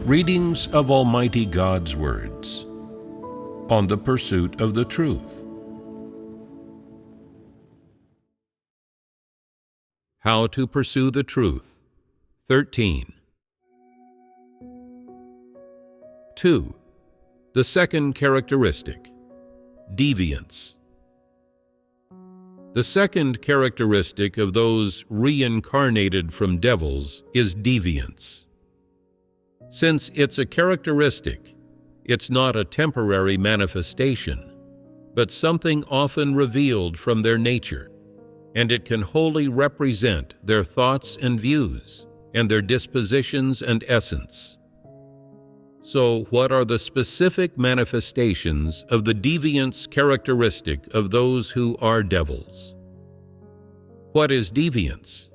Readings of Almighty God's words on the pursuit of the truth. How to pursue the truth. 13. 2. The second characteristic, deviance. The second characteristic of those reincarnated from devils is deviance. Since it's a characteristic, it's not a temporary manifestation, but something often revealed from their nature, and it can wholly represent their thoughts and views, and their dispositions and essence. So, what are the specific manifestations of the deviance characteristic of those who are devils? What is deviance?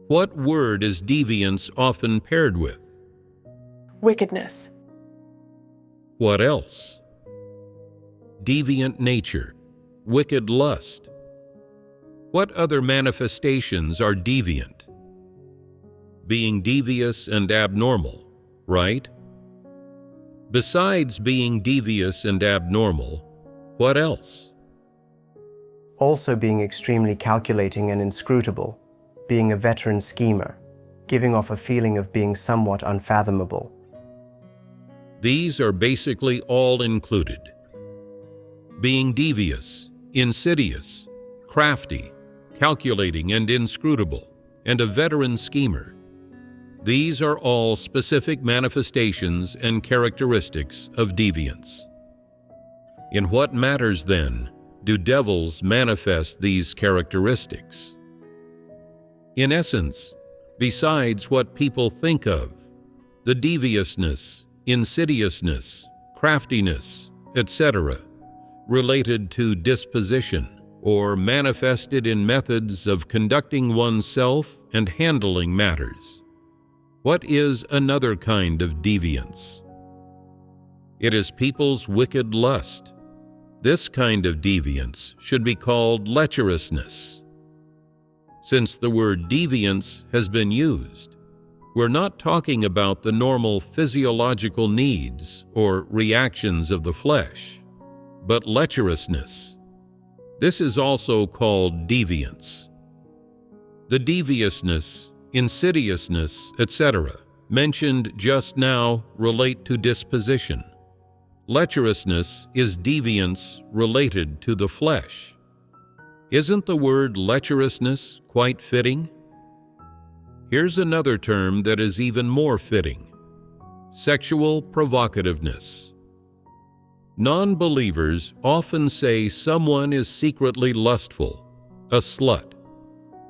What word is deviance often paired with? Wickedness. What else? Deviant nature, wicked lust. What other manifestations are deviant? Being devious and abnormal, right? Besides being devious and abnormal, what else? Also being extremely calculating and inscrutable, being a veteran schemer, giving off a feeling of being somewhat unfathomable. These are basically all included. Being devious, insidious, crafty, calculating and inscrutable, and a veteran schemer. These are all specific manifestations and characteristics of deviance. In what matters, then, do devils manifest these characteristics? In essence, besides what people think of, the deviousness, insidiousness, craftiness, etc., related to disposition, or manifested in methods of conducting oneself and handling matters. What is another kind of deviance? It is people's wicked lust. This kind of deviance should be called lecherousness. Since the word deviance has been used, we're not talking about the normal physiological needs or reactions of the flesh, but lecherousness. This is also called deviance. The deviousness, insidiousness, etc., mentioned just now relate to disposition. Lecherousness is deviance related to the flesh. Isn't the word lecherousness quite fitting? Here's another term that is even more fitting: sexual provocativeness. Non-believers often say someone is secretly lustful, a slut.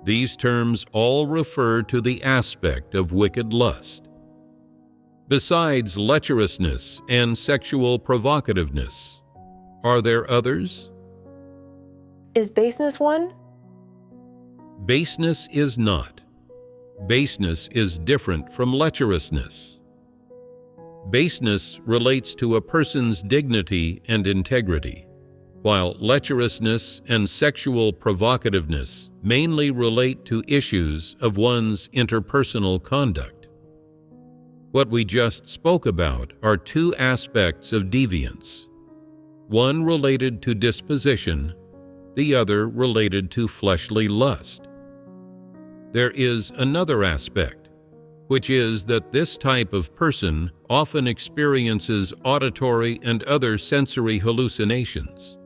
These terms all refer to the aspect of wicked lust. Besides lecherousness and sexual provocativeness, are there others? Is baseness one? Baseness is not. Baseness is different from lecherousness. Baseness relates to a person's dignity and integrity, while lecherousness and sexual provocativeness mainly relate to issues of one's interpersonal conduct. What we just spoke about are two aspects of deviance, one related to disposition, the other related to fleshly lust. There is another aspect, which is that this type of person often experiences auditory and other sensory hallucinations.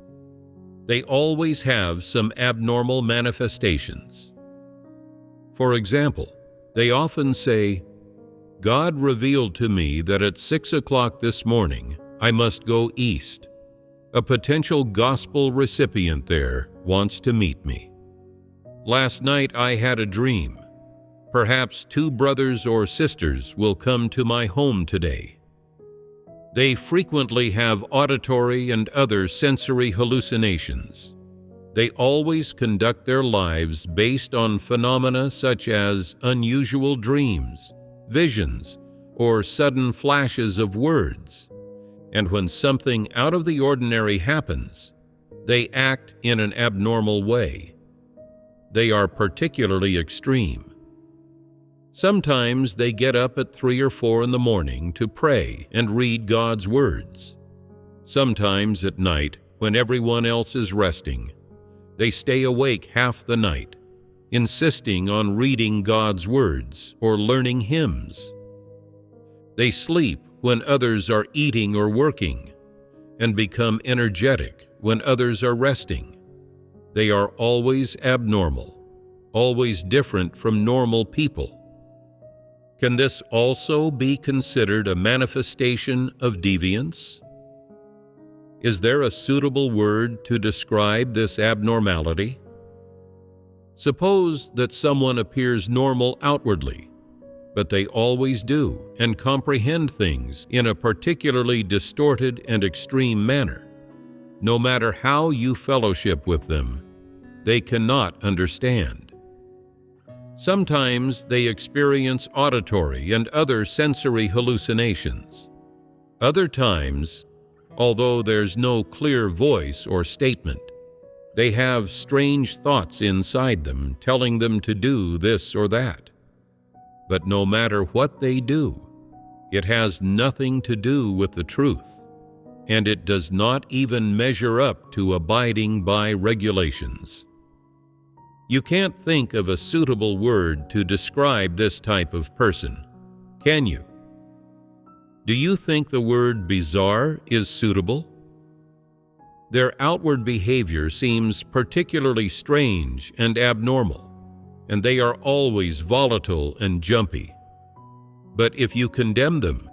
They always have some abnormal manifestations. For example, they often say, "God revealed to me that at 6 o'clock this morning I must go east. A potential gospel recipient there wants to meet me. Last night I had a dream. Perhaps 2 brothers or sisters will come to my home today." They frequently have auditory and other sensory hallucinations. They always conduct their lives based on phenomena such as unusual dreams, visions, or sudden flashes of words. And when something out of the ordinary happens, they act in an abnormal way. They are particularly extreme. Sometimes they get up at 3 or 4 in the morning to pray and read God's words. Sometimes at night, when everyone else is resting, they stay awake half the night, insisting on reading God's words or learning hymns. They sleep when others are eating or working, and become energetic when others are resting. They are always abnormal, always different from normal people. Can this also be considered a manifestation of deviance? Is there a suitable word to describe this abnormality? Suppose that someone appears normal outwardly, but they always do and comprehend things in a particularly distorted and extreme manner. No matter how you fellowship with them, they cannot understand. Sometimes they experience auditory and other sensory hallucinations. Other times, although there's no clear voice or statement, they have strange thoughts inside them telling them to do this or that. But no matter what they do, it has nothing to do with the truth, and it does not even measure up to abiding by regulations. You can't think of a suitable word to describe this type of person, can you? Do you think the word bizarre is suitable? Their outward behavior seems particularly strange and abnormal, and they are always volatile and jumpy. But if you condemn them,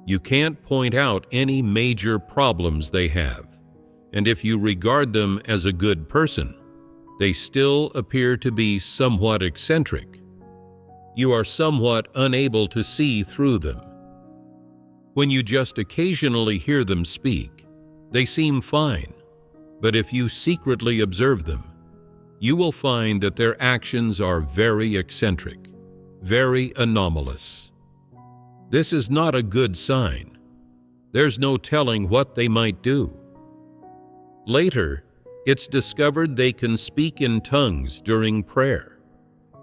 you can't point out any major problems they have, and if you regard them as a good person, they still appear to be somewhat eccentric. You are somewhat unable to see through them. When you just occasionally hear them speak, they seem fine, but if you secretly observe them, you will find that their actions are very eccentric, very anomalous. This is not a good sign. There's no telling what they might do. Later, it's discovered they can speak in tongues during prayer.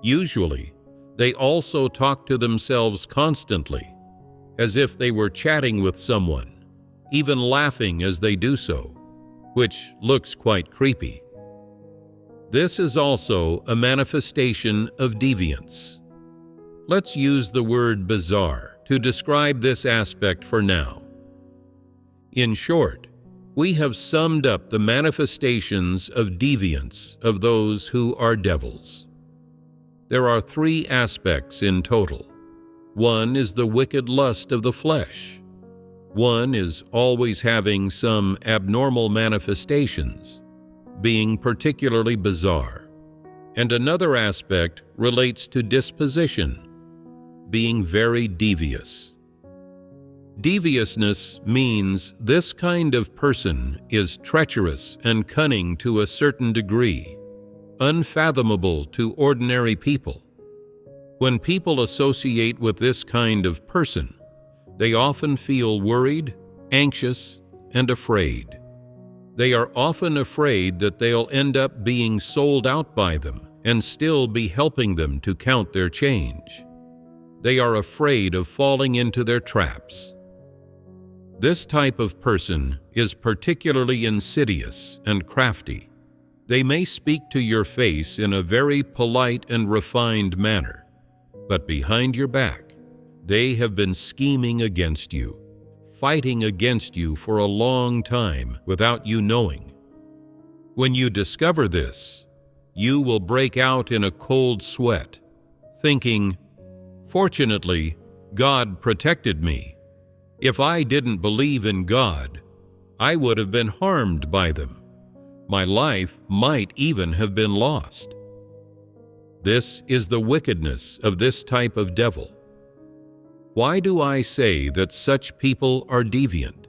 Usually, they also talk to themselves constantly, as if they were chatting with someone, even laughing as they do so, which looks quite creepy. This is also a manifestation of deviance. Let's use the word bizarre to describe this aspect for now. In short, we have summed up the manifestations of deviance of those who are devils. There are 3 aspects in total. One is the wicked lust of the flesh. One is always having some abnormal manifestations, being particularly bizarre. And another aspect relates to disposition, being very devious. Deviousness means this kind of person is treacherous and cunning to a certain degree, unfathomable to ordinary people. When people associate with this kind of person, they often feel worried, anxious, and afraid. They are often afraid that they'll end up being sold out by them and still be helping them to count their change. They are afraid of falling into their traps. This type of person is particularly insidious and crafty. They may speak to your face in a very polite and refined manner, but behind your back, they have been scheming against you, fighting against you for a long time without you knowing. When you discover this, you will break out in a cold sweat, thinking, "Fortunately, God protected me. If I didn't believe in God, I would have been harmed by them. My life might even have been lost." This is the wickedness of this type of devil. Why do I say that such people are deviant?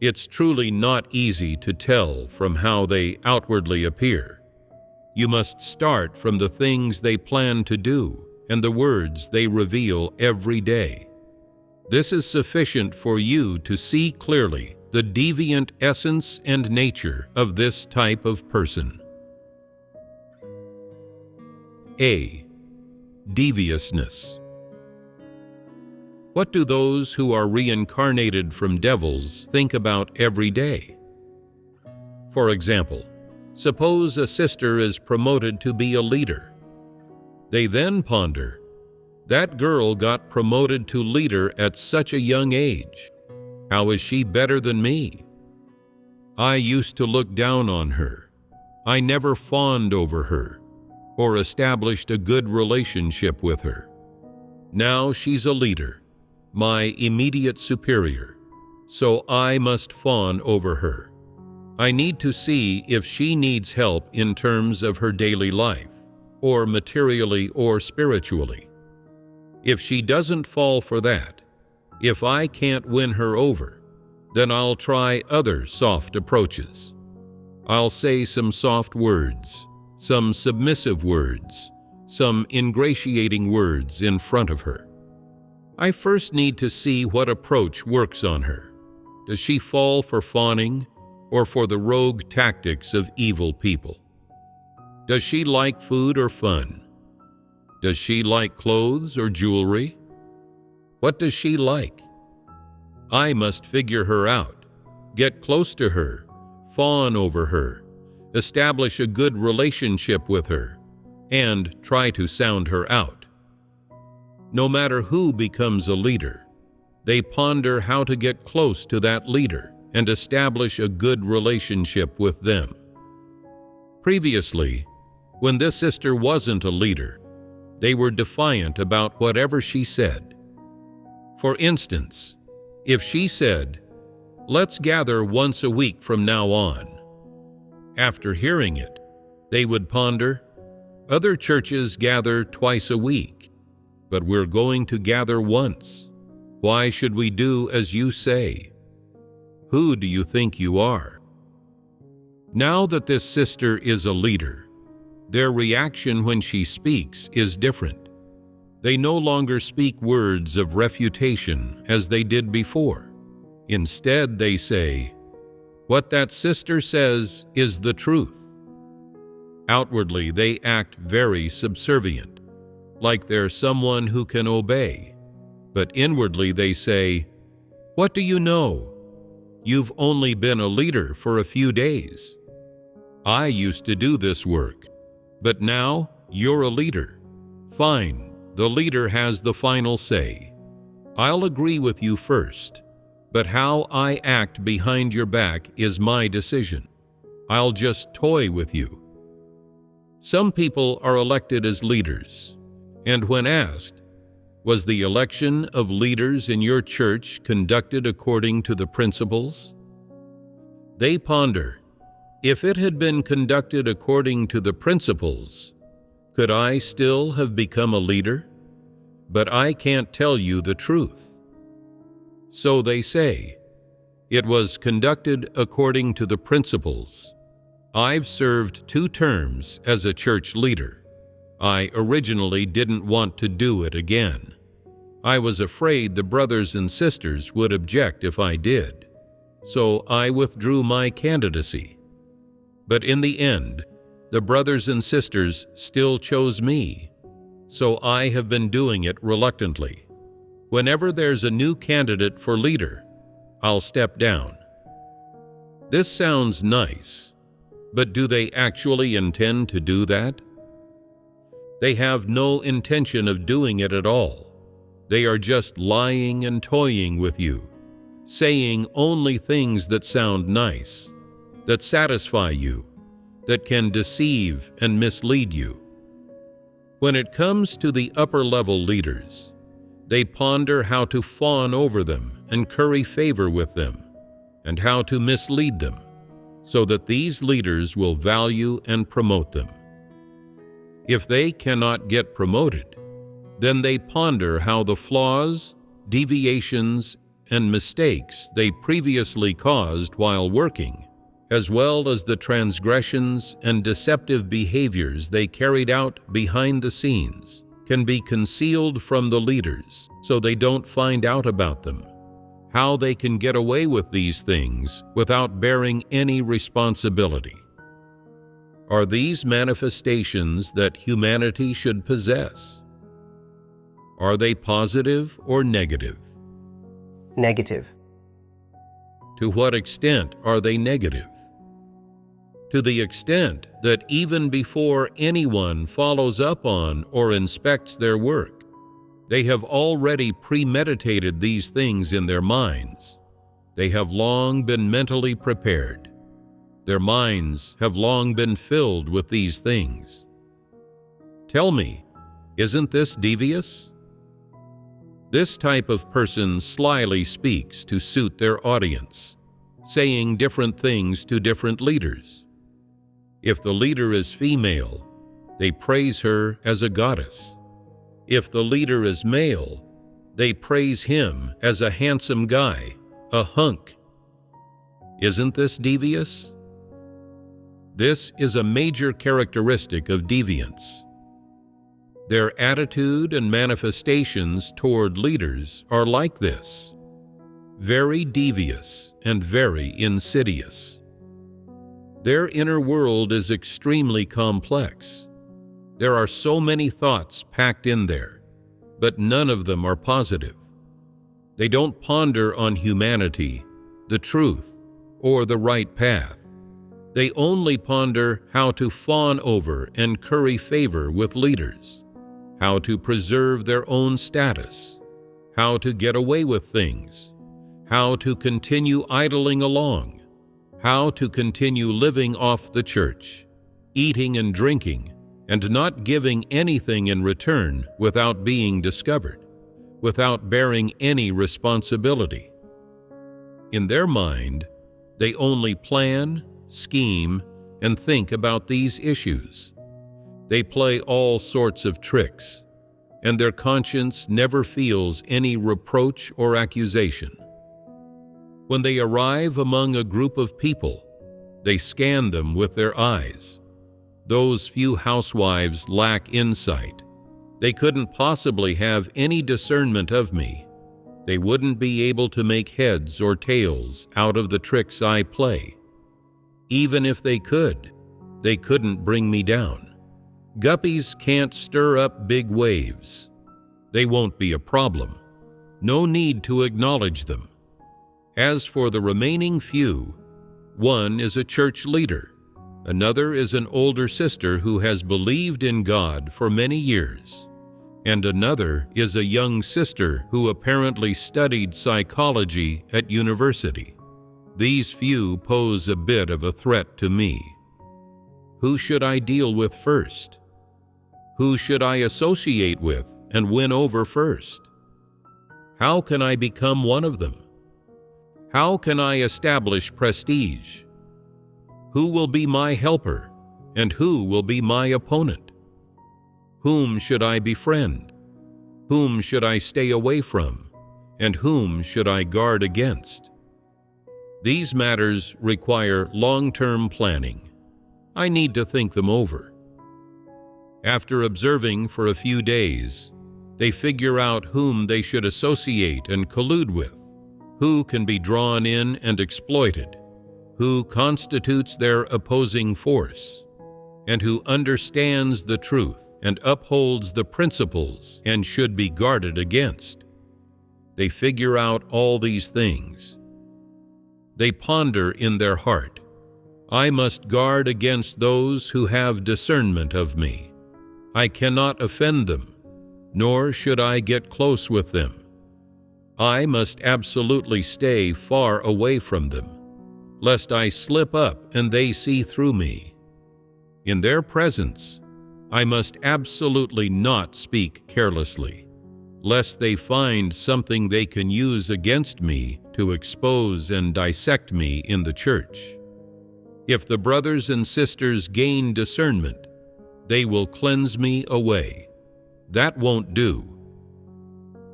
It's truly not easy to tell from how they outwardly appear. You must start from the things they plan to do and the words they reveal every day. This is sufficient for you to see clearly the deviant essence and nature of this type of person. A. deviousness. What do those who are reincarnated from devils think about every day? For example, suppose a sister is promoted to be a leader. They then ponder, that girl got promoted to leader at such a young age. How is she better than me? I used to look down on her. I never fawned over her or established a good relationship with her. Now she's a leader, my immediate superior, so I must fawn over her. I need to see if she needs help in terms of her daily life, or materially or spiritually. If she doesn't fall for that, if I can't win her over, then I'll try other soft approaches. I'll say some soft words, some submissive words, some ingratiating words in front of her. I first need to see what approach works on her. Does she fall for fawning or for the rogue tactics of evil people? Does she like food or fun? Does she like clothes or jewelry? What does she like? I must figure her out, get close to her, fawn over her, establish a good relationship with her, and try to sound her out. No matter who becomes a leader, they ponder how to get close to that leader and establish a good relationship with them. Previously, when this sister wasn't a leader, they were defiant about whatever she said. For instance, if she said, "Let's gather once a week from now on," after hearing it, they would ponder, "Other churches gather twice a week, but we're going to gather once. Why should we do as you say? Who do you think you are?" Now that this sister is a leader, their reaction when she speaks is different. They no longer speak words of refutation as they did before. Instead, they say, "What that sister says is the truth." Outwardly, they act very subservient, like they're someone who can obey. But inwardly, they say, "What do you know? You've only been a leader for a few days. I used to do this work, but now you're a leader. Fine, the leader has the final say. I'll agree with you first, but how I act behind your back is my decision. I'll just toy with you." Some people are elected as leaders, and when asked, "Was the election of leaders in your church conducted according to the principles?" they ponder, "If it had been conducted according to the principles, could I still have become a leader? But I can't tell you the truth." So they say, "It was conducted according to the principles. I've served 2 terms as a church leader. I originally didn't want to do it again. I was afraid the brothers and sisters would object if I did, so I withdrew my candidacy. But in the end, the brothers and sisters still chose me, so I have been doing it reluctantly. Whenever there's a new candidate for leader, I'll step down." This sounds nice, but do they actually intend to do that? They have no intention of doing it at all. They are just lying and toying with you, saying only things that sound nice, that satisfy you, that can deceive and mislead you. When it comes to the upper-level leaders, they ponder how to fawn over them and curry favor with them, and how to mislead them, so that these leaders will value and promote them. If they cannot get promoted, then they ponder how the flaws, deviations, and mistakes they previously caused while working, as well as the transgressions and deceptive behaviors they carried out behind the scenes, can be concealed from the leaders so they don't find out about them. How they can get away with these things without bearing any responsibility. Are these manifestations that humanity should possess? Are they positive or negative? Negative. To what extent are they negative? To the extent that even before anyone follows up on or inspects their work, they have already premeditated these things in their minds. They have long been mentally prepared. Their minds have long been filled with these things. Tell me, isn't this devious? This type of person slyly speaks to suit their audience, saying different things to different leaders. If the leader is female, they praise her as a goddess. If the leader is male, they praise him as a handsome guy, a hunk. Isn't this devious? This is a major characteristic of deviance. Their attitude and manifestations toward leaders are like this, very devious and very insidious. Their inner world is extremely complex. There are so many thoughts packed in there, but none of them are positive. They don't ponder on humanity, the truth, or the right path. They only ponder how to fawn over and curry favor with leaders, how to preserve their own status, how to get away with things, how to continue idling along, how to continue living off the church, eating and drinking, and not giving anything in return without being discovered, without bearing any responsibility. In their mind, they only plan, scheme, and think about these issues. They play all sorts of tricks, and their conscience never feels any reproach or accusation. When they arrive among a group of people, they scan them with their eyes. Those few housewives lack insight. They couldn't possibly have any discernment of me. They wouldn't be able to make heads or tails out of the tricks I play. Even if they could, they couldn't bring me down. Guppies can't stir up big waves. They won't be a problem. No need to acknowledge them. As for the remaining few, one is a church leader. Another is an older sister who has believed in God for many years. And another is a young sister who apparently studied psychology at university. These few pose a bit of a threat to me. Who should I deal with first? Who should I associate with and win over first? How can I become one of them? How can I establish prestige? Who will be my helper, and who will be my opponent? Whom should I befriend? Whom should I stay away from? And whom should I guard against? These matters require long-term planning. I need to think them over. After observing for a few days, they figure out whom they should associate and collude with, who can be drawn in and exploited, who constitutes their opposing force, and who understands the truth and upholds the principles and should be guarded against. They figure out all these things. They ponder in their heart, I must guard against those who have discernment of me. I cannot offend them, nor should I get close with them. I must absolutely stay far away from them, lest I slip up and they see through me. In their presence, I must absolutely not speak carelessly, lest they find something they can use against me to expose and dissect me in the church. If the brothers and sisters gain discernment, they will cleanse me away. That won't do.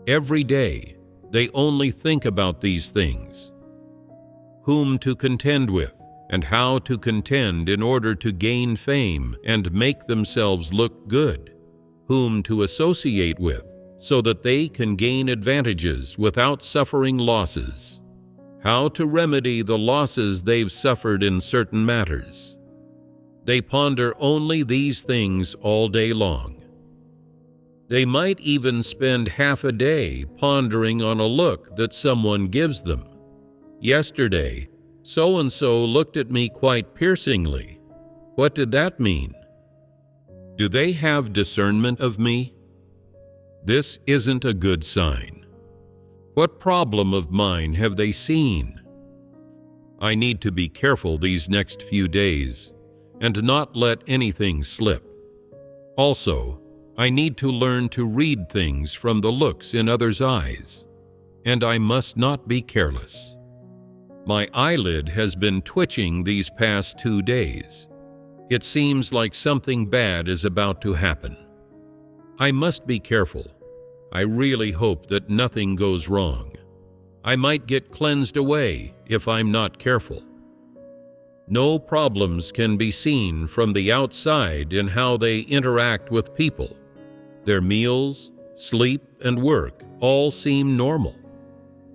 Every day, they only think about these things. Whom to contend with, and how to contend in order to gain fame and make themselves look good. Whom to associate with, so that they can gain advantages without suffering losses. How to remedy the losses they've suffered in certain matters. They ponder only these things all day long. They might even spend half a day pondering on a look that someone gives them. Yesterday, so-and-so looked at me quite piercingly. What did that mean? Do they have discernment of me? This isn't a good sign. What problem of mine have they seen? I need to be careful these next few days and not let anything slip. Also, I need to learn to read things from the looks in others' eyes, and I must not be careless. My eyelid has been twitching these past 2 days. It seems like something bad is about to happen. I must be careful. I really hope that nothing goes wrong. I might get cleansed away if I'm not careful. No problems can be seen from the outside in how they interact with people. Their meals, sleep, and work all seem normal.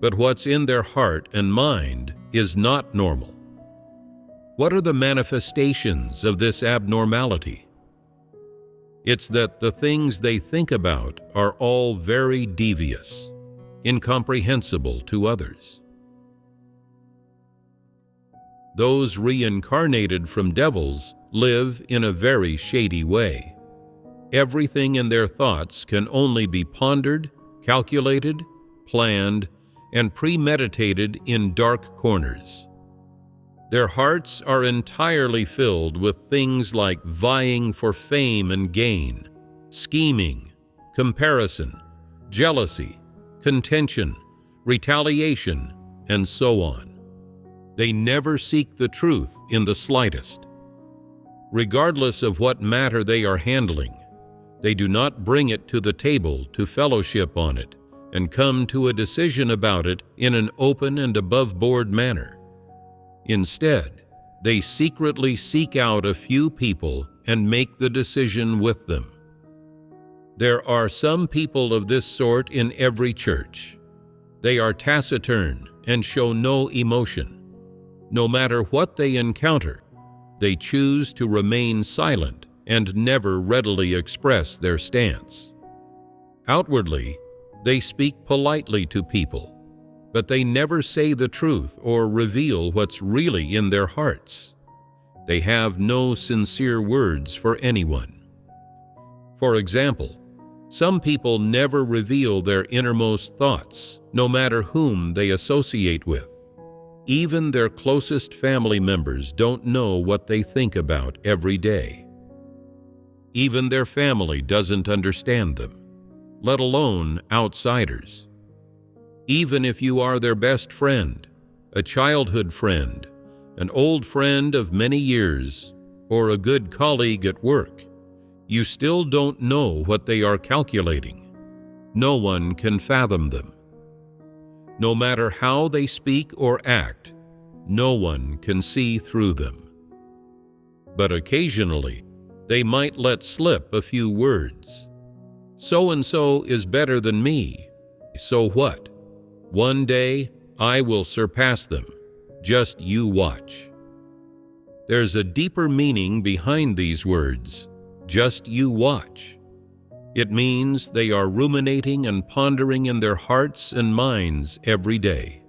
But what's in their heart and mind is not normal. What are the manifestations of this abnormality? It's that the things they think about are all very devious, incomprehensible to others. Those reincarnated from devils live in a very shady way. Everything in their thoughts can only be pondered, calculated, planned, and premeditated in dark corners. Their hearts are entirely filled with things like vying for fame and gain, scheming, comparison, jealousy, contention, retaliation, and so on. They never seek the truth in the slightest. Regardless of what matter they are handling, they do not bring it to the table to fellowship on it and come to a decision about it in an open and above-board manner. Instead, they secretly seek out a few people and make the decision with them. There are some people of this sort in every church. They are taciturn and show no emotion. No matter what they encounter, they choose to remain silent and never readily express their stance. Outwardly, they speak politely to people, but they never say the truth or reveal what's really in their hearts. They have no sincere words for anyone. For example, some people never reveal their innermost thoughts, no matter whom they associate with. Even their closest family members don't know what they think about every day. Even their family doesn't understand them, let alone outsiders. Even if you are their best friend, a childhood friend, an old friend of many years, or a good colleague at work, you still don't know what they are calculating. No one can fathom them. No matter how they speak or act, no one can see through them. But occasionally, they might let slip a few words. So-and-so is better than me. So what? One day, I will surpass them. Just you watch. There's a deeper meaning behind these words. Just you watch. It means they are ruminating and pondering in their hearts and minds every day.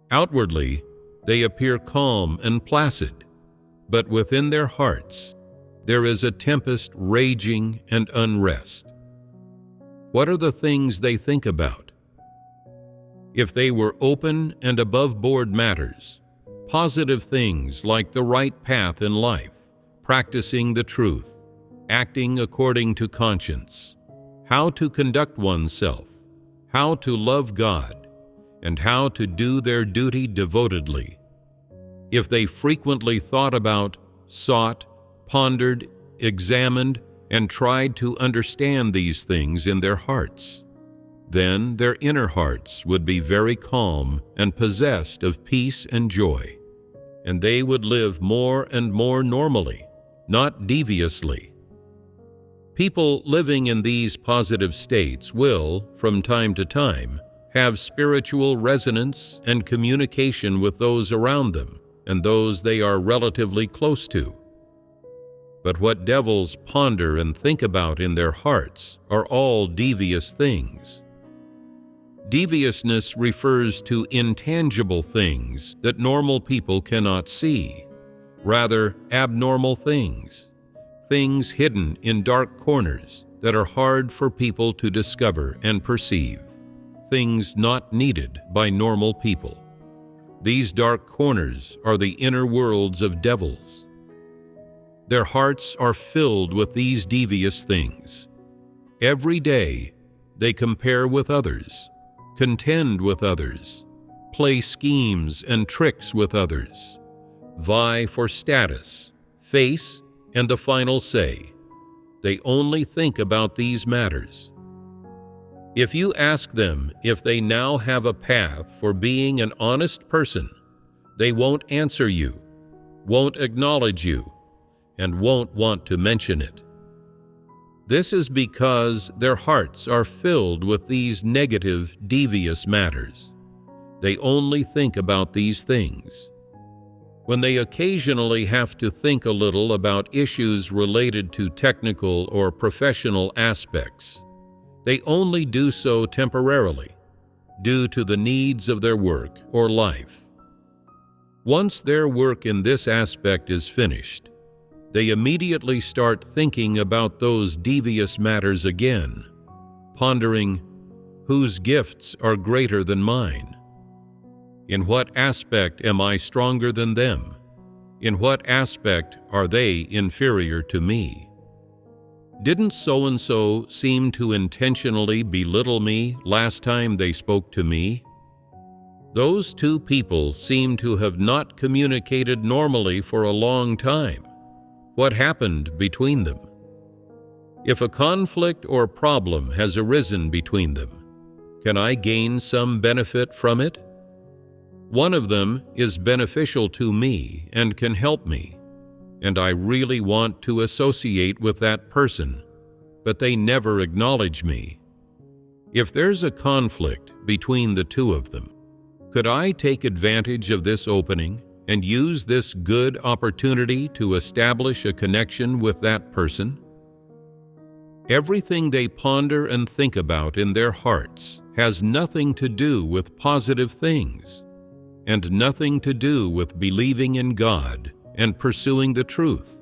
Outwardly, they appear calm and placid, but within their hearts, there is a tempest raging and unrest. What are the things they think about? If they were open and above-board matters, positive things like the right path in life, practicing the truth, acting according to conscience, how to conduct oneself, how to love God, and how to do their duty devotedly. If they frequently thought about, sought, pondered, examined, and tried to understand these things in their hearts, then their inner hearts would be very calm and possessed of peace and joy, and they would live more and more normally, not deviously. People living in these positive states will, from time to time, have spiritual resonance and communication with those around them and those they are relatively close to. But what devils ponder and think about in their hearts are all devious things. Deviousness refers to intangible things that normal people cannot see, rather abnormal things, things hidden in dark corners that are hard for people to discover and perceive, things not needed by normal people. These dark corners are the inner worlds of devils. Their hearts are filled with these devious things. Every day, they compare with others, contend with others, play schemes and tricks with others, vie for status, face, and the final say. They only think about these matters. If you ask them if they now have a path for being an honest person, they won't answer you, won't acknowledge you, and won't want to mention it. This is because their hearts are filled with these negative, devious matters. They only think about these things. When they occasionally have to think a little about issues related to technical or professional aspects, they only do so temporarily, due to the needs of their work or life. Once their work in this aspect is finished, they immediately start thinking about those devious matters again, pondering, whose gifts are greater than mine? In what aspect am I stronger than them? In what aspect are they inferior to me? Didn't so-and-so seem to intentionally belittle me last time they spoke to me? Those two people seem to have not communicated normally for a long time. What happened between them? If a conflict or problem has arisen between them, can I gain some benefit from it? One of them is beneficial to me and can help me, and I really want to associate with that person, but they never acknowledge me. If there's a conflict between the two of them, could I take advantage of this opening and use this good opportunity to establish a connection with that person? Everything they ponder and think about in their hearts has nothing to do with positive things, and nothing to do with believing in God and pursuing the truth.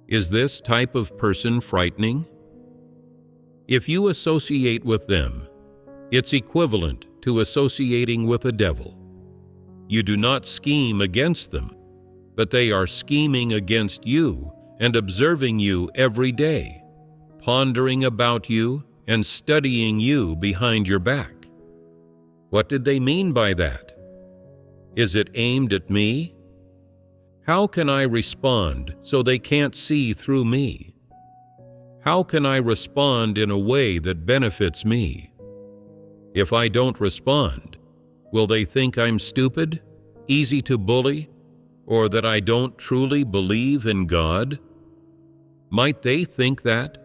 Is this type of person frightening? If you associate with them, it's equivalent to associating with a devil. You do not scheme against them, but they are scheming against you and observing you every day, pondering about you and studying you behind your back. What did they mean by that? Is it aimed at me? How can I respond so they can't see through me? How can I respond in a way that benefits me? If I don't respond, will they think I'm stupid, easy to bully, or that I don't truly believe in God? Might they think that?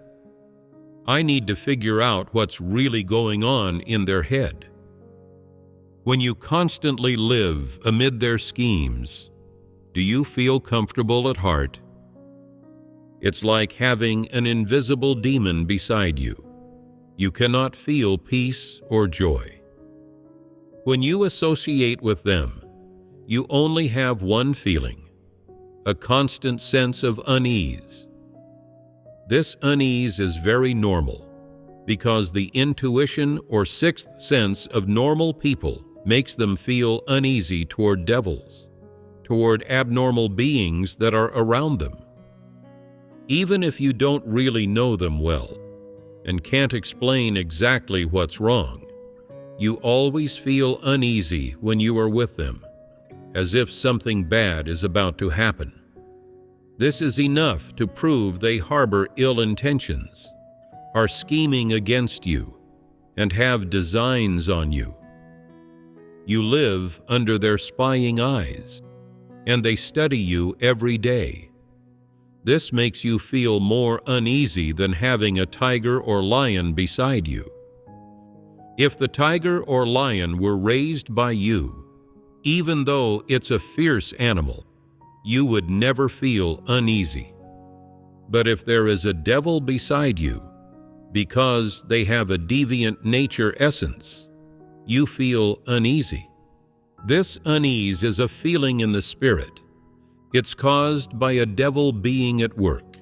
I need to figure out what's really going on in their head. When you constantly live amid their schemes, do you feel comfortable at heart? It's like having an invisible demon beside you. You cannot feel peace or joy. When you associate with them, you only have one feeling, a constant sense of unease. This unease is very normal, because the intuition or sixth sense of normal people makes them feel uneasy toward devils, toward abnormal beings that are around them. Even if you don't really know them well and can't explain exactly what's wrong, you always feel uneasy when you are with them, as if something bad is about to happen. This is enough to prove they harbor ill intentions, are scheming against you, and have designs on you. You live under their spying eyes, and they study you every day. This makes you feel more uneasy than having a tiger or lion beside you. If the tiger or lion were raised by you, even though it's a fierce animal, you would never feel uneasy. But if there is a devil beside you, because they have a deviant nature essence, you feel uneasy. This unease is a feeling in the spirit. It's caused by a devil being at work.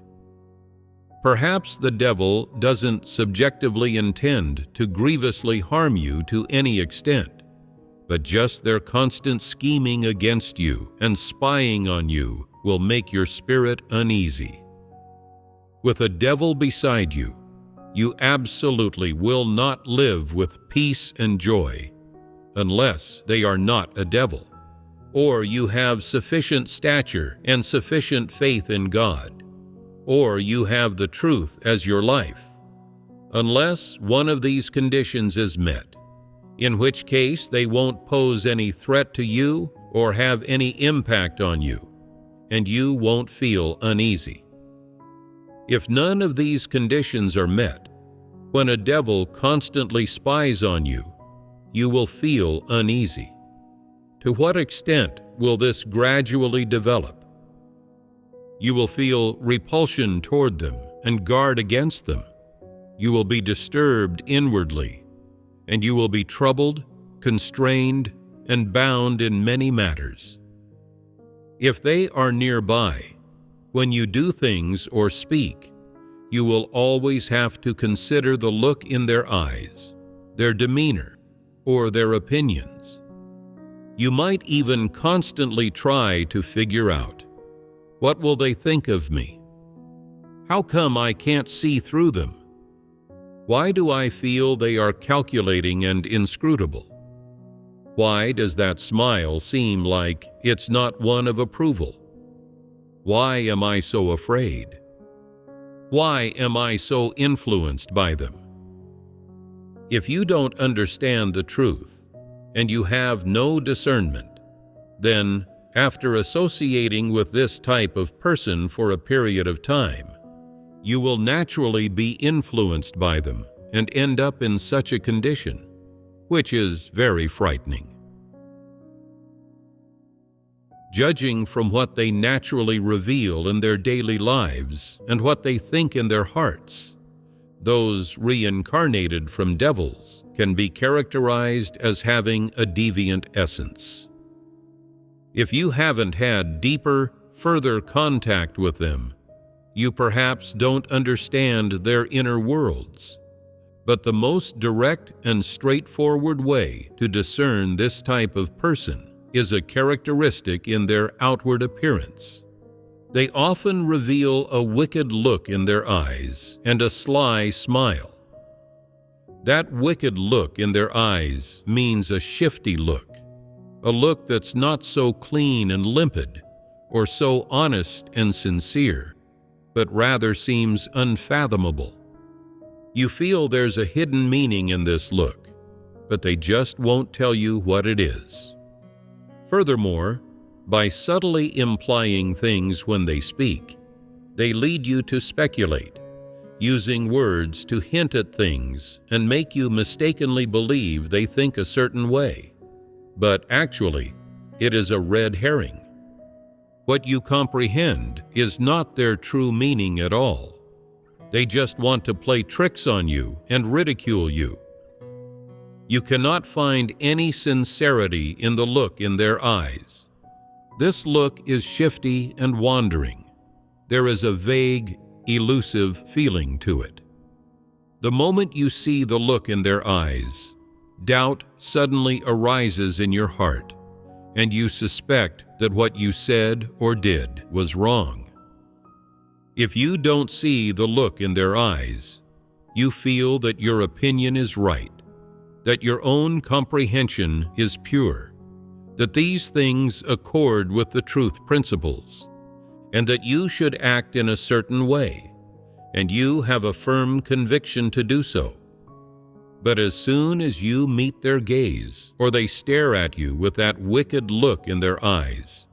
Perhaps the devil doesn't subjectively intend to grievously harm you to any extent, but just their constant scheming against you and spying on you will make your spirit uneasy. With a devil beside you, you absolutely will not live with peace and joy unless they are not a devil, or you have sufficient stature and sufficient faith in God, or you have the truth as your life. Unless one of these conditions is met, in which case they won't pose any threat to you or have any impact on you, and you won't feel uneasy. If none of these conditions are met, when a devil constantly spies on you, you will feel uneasy. To what extent will this gradually develop? You will feel repulsion toward them and guard against them. You will be disturbed inwardly, and you will be troubled, constrained, and bound in many matters. If they are nearby, when you do things or speak, you will always have to consider the look in their eyes, their demeanor, or their opinions. You might even constantly try to figure out, what will they think of me? How come I can't see through them? Why do I feel they are calculating and inscrutable? Why does that smile seem like it's not one of approval? Why am I so afraid? Why am I so influenced by them? If you don't understand the truth, and you have no discernment, then, after associating with this type of person for a period of time, you will naturally be influenced by them and end up in such a condition, which is very frightening. Judging from what they naturally reveal in their daily lives and what they think in their hearts, those reincarnated from devils can be characterized as having a deviant essence. If you haven't had deeper, further contact with them, you perhaps don't understand their inner worlds. But the most direct and straightforward way to discern this type of person is a characteristic in their outward appearance. They often reveal a wicked look in their eyes and a sly smile. That wicked look in their eyes means a shifty look, a look that's not so clean and limpid or so honest and sincere, but rather seems unfathomable. You feel there's a hidden meaning in this look, but they just won't tell you what it is. Furthermore, by subtly implying things when they speak, they lead you to speculate, using words to hint at things and make you mistakenly believe they think a certain way. But actually, it is a red herring. What you comprehend is not their true meaning at all. They just want to play tricks on you and ridicule you. You cannot find any sincerity in the look in their eyes. This look is shifty and wandering. There is a vague, elusive feeling to it. The moment you see the look in their eyes, doubt suddenly arises in your heart, and you suspect that what you said or did was wrong. If you don't see the look in their eyes, you feel that your opinion is right, that your own comprehension is pure, that these things accord with the truth principles, and that you should act in a certain way, and you have a firm conviction to do so. But as soon as you meet their gaze, or they stare at you with that wicked look in their eyes,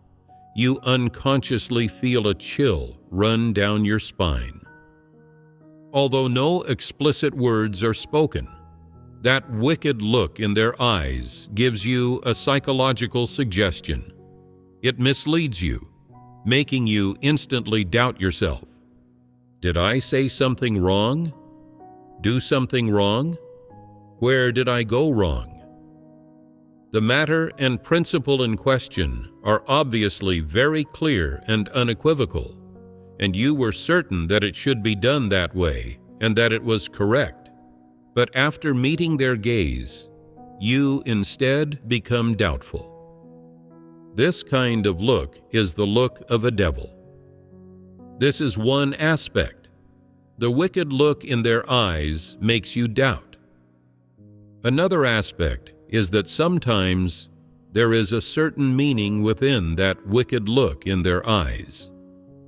you unconsciously feel a chill run down your spine. Although no explicit words are spoken, that wicked look in their eyes gives you a psychological suggestion. It misleads you, making you instantly doubt yourself. Did I say something wrong? Do something wrong? Where did I go wrong? The matter and principle in question are obviously very clear and unequivocal, and you were certain that it should be done that way and that it was correct. But after meeting their gaze, you instead become doubtful. This kind of look is the look of a devil. This is one aspect. The wicked look in their eyes makes you doubt. Another aspect is that sometimes there is a certain meaning within that wicked look in their eyes: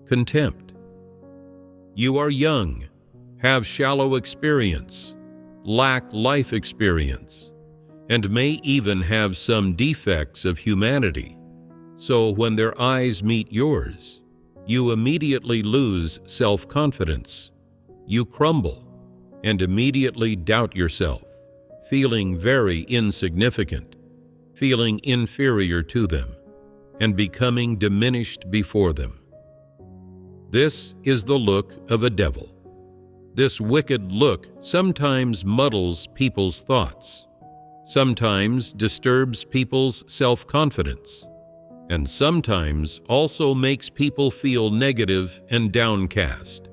contempt. You are young, have shallow experience, lack life experience, and may even have some defects of humanity. So when their eyes meet yours, you immediately lose self-confidence. You crumble and immediately doubt yourself, feeling very insignificant, feeling inferior to them, and becoming diminished before them. This is the look of a devil. This wicked look sometimes muddles people's thoughts, sometimes disturbs people's self-confidence, and sometimes also makes people feel negative and downcast.